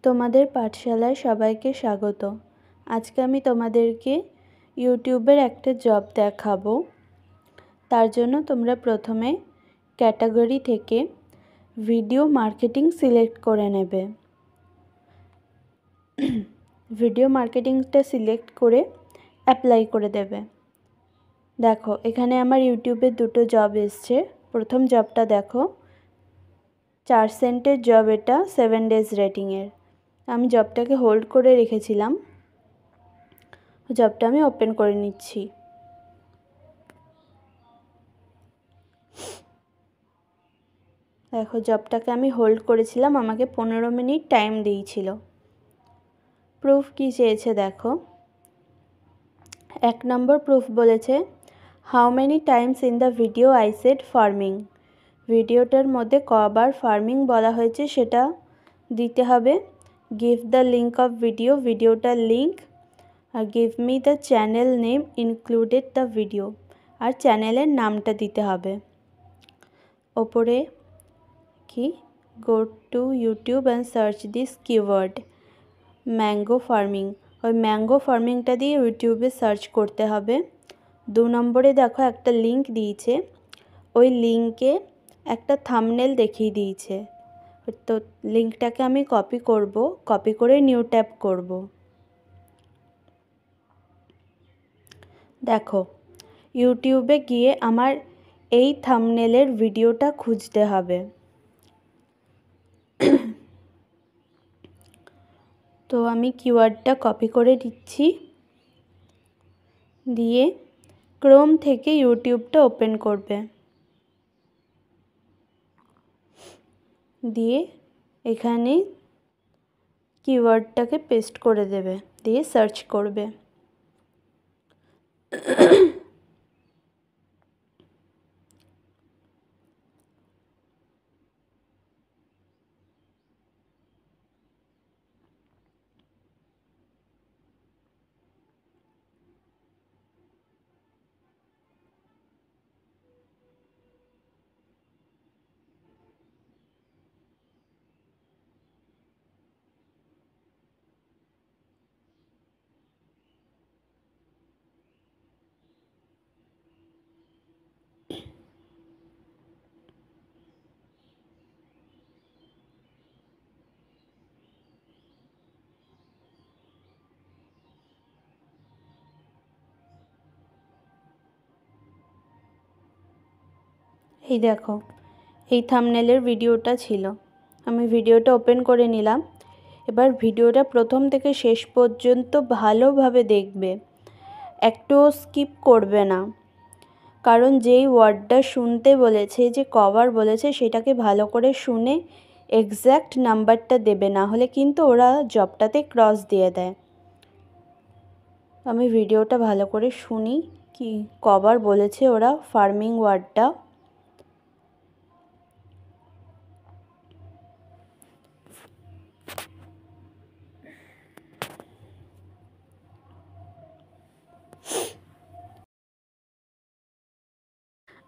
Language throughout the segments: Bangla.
তোমাদের পাঠশালায় সবাইকে স্বাগত। আজকে আমি তোমাদেরকে ইউটিউবের একটা জব দেখাবো। তার জন্য তোমরা প্রথমে ক্যাটাগরি থেকে ভিডিও মার্কেটিং সিলেক্ট করে নেবে। ভিডিও মার্কেটিংটা সিলেক্ট করে অ্যাপ্লাই করে দেবে। দেখো এখানে আমার ইউটিউবে দুটো জব এসছে। প্রথম জবটা দেখো, 4 সেন্টের জব, এটা 7 ডেজ রেটিংয়ের। আমি জবটাকে হোল্ড করে রেখেছিলাম। জবটা আমি ওপেন করে নিচ্ছি। দেখো জবটাকে আমি হোল্ড করেছিলাম, আমাকে 15 মিনিট টাইম দিয়েছিল। প্রুফ কি চেয়েছে দেখো। 1 নম্বর প্রুফ বলেছে, how many times in the video I said farming. ভিডিওটার মধ্যে কবার ফার্মিং বলা হয়েছে সেটা দিতে হবে। Give the link of video, ভিডিওটার লিঙ্ক, আর give me the channel name included the video, আর চ্যানেলের নামটা দিতে হবে। ওপরে কি, go to YouTube and search this keyword mango farming, ওই ম্যাঙ্গো ফার্মিংটা দিয়ে ইউটিউবে সার্চ করতে হবে। 2 নম্বরে দেখো একটা লিঙ্ক দিয়েছে, ওই লিঙ্কে একটা থাম্বনেল দেখিয়ে দিয়েছে। তো লিঙ্কটাকে আমি কপি করব, কপি করে নিউ ট্যাব করব। দেখো ইউটিউবে গিয়ে আমার এই থাম্বনেলের ভিডিওটা খুঁজতে হবে। তো আমি কিওয়ার্ডটা কপি করে দিচ্ছি, দিয়ে ক্রোম থেকে ইউটিউবটা ওপেন করবে, দিয়ে এখানে কিওয়ার্ডটাকে পেস্ট করে দেবে, দিয়ে সার্চ করবে। এই দেখো এই থাম্বনেলের ভিডিওটা ছিল। আমি ভিডিওটা ওপেন করে নিলাম। এবার ভিডিওটা প্রথম থেকে শেষ পর্যন্ত ভালোভাবে দেখবে, একটুও স্কিপ করবে না। কারণ যেই ওয়ার্ডটা শুনতে বলেছে, যে কভার বলেছে, সেটাকে ভালো করে শুনে এক্স্যাক্ট নাম্বারটা দেবে, না হলে কিন্তু ওরা জবটাতে ক্রস দিয়ে দেয়। আমি ভিডিওটা ভালো করে শুনি কি কভার বলেছে ওরা ফার্মিং ওয়ার্ডটা।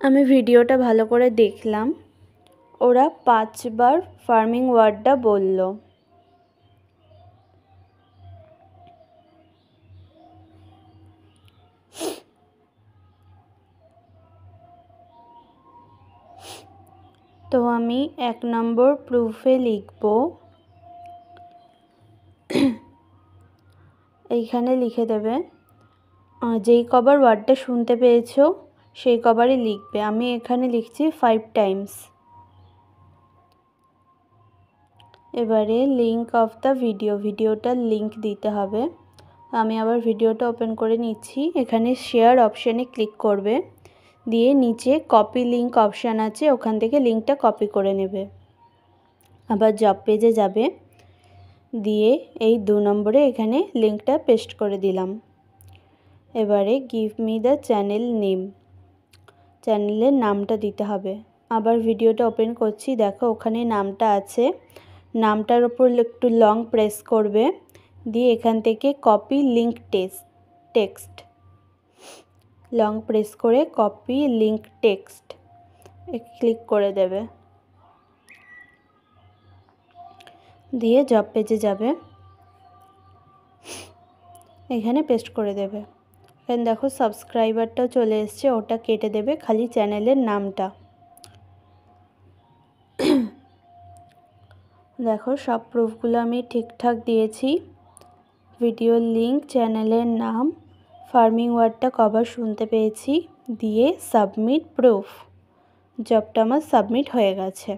আমি ভিডিওটা ভালো করে দেখলাম, ওরা 5 বার ফার্মিং ওয়ার্ডটা বলল। তো আমি 1 নম্বর প্রুফে লিখব, এইখানে লিখে দেবে, যেই কবার ওয়ার্ডটা শুনতে পেয়েছো সেই কবারই লিখবে। আমি এখানে লিখছি 5 টাইমস। এবারে লিঙ্ক অফ দ্য ভিডিও, ভিডিওটার লিঙ্ক দিতে হবে। আমি আবার ভিডিওটা ওপেন করে নিচ্ছি। এখানে শেয়ার অপশানে ক্লিক করবে, দিয়ে নিচে কপি লিঙ্ক অপশান আছে, ওখান থেকে লিঙ্কটা কপি করে নেবে। আবার জব পেজে যাবে, দিয়ে এই 2 নম্বরে এখানে লিঙ্কটা পেস্ট করে দিলাম। এবারে give me the channel name, চ্যানেলের নামটা দিতে হবে। আবার ভিডিওটা ওপেন করছি, দেখো ওখানে নামটা আছে। নামটার ওপর একটু লং প্রেস করবে, দিয়ে এখান থেকে copy link text, long press করে কপি লিঙ্ক টেক্সট ক্লিক করে দেবে। দিয়ে জব পেজে যাবে, এখানে পেস্ট করে দেবে। এখানে দেখো সাবস্ক্রাইবারটাও চলে এসছে, ওটা কেটে দেবে, খালি চ্যানেলের নামটা। দেখো সব প্রুফগুলো আমি ঠিকঠাক দিয়েছি, ভিডিওর লিঙ্ক, চ্যানেলের নাম, ফার্মিং ওয়ার্ডটা কবার শুনতে পেয়েছি, দিয়ে সাবমিট প্রুফ। জবটা আমার সাবমিট হয়ে গেছে।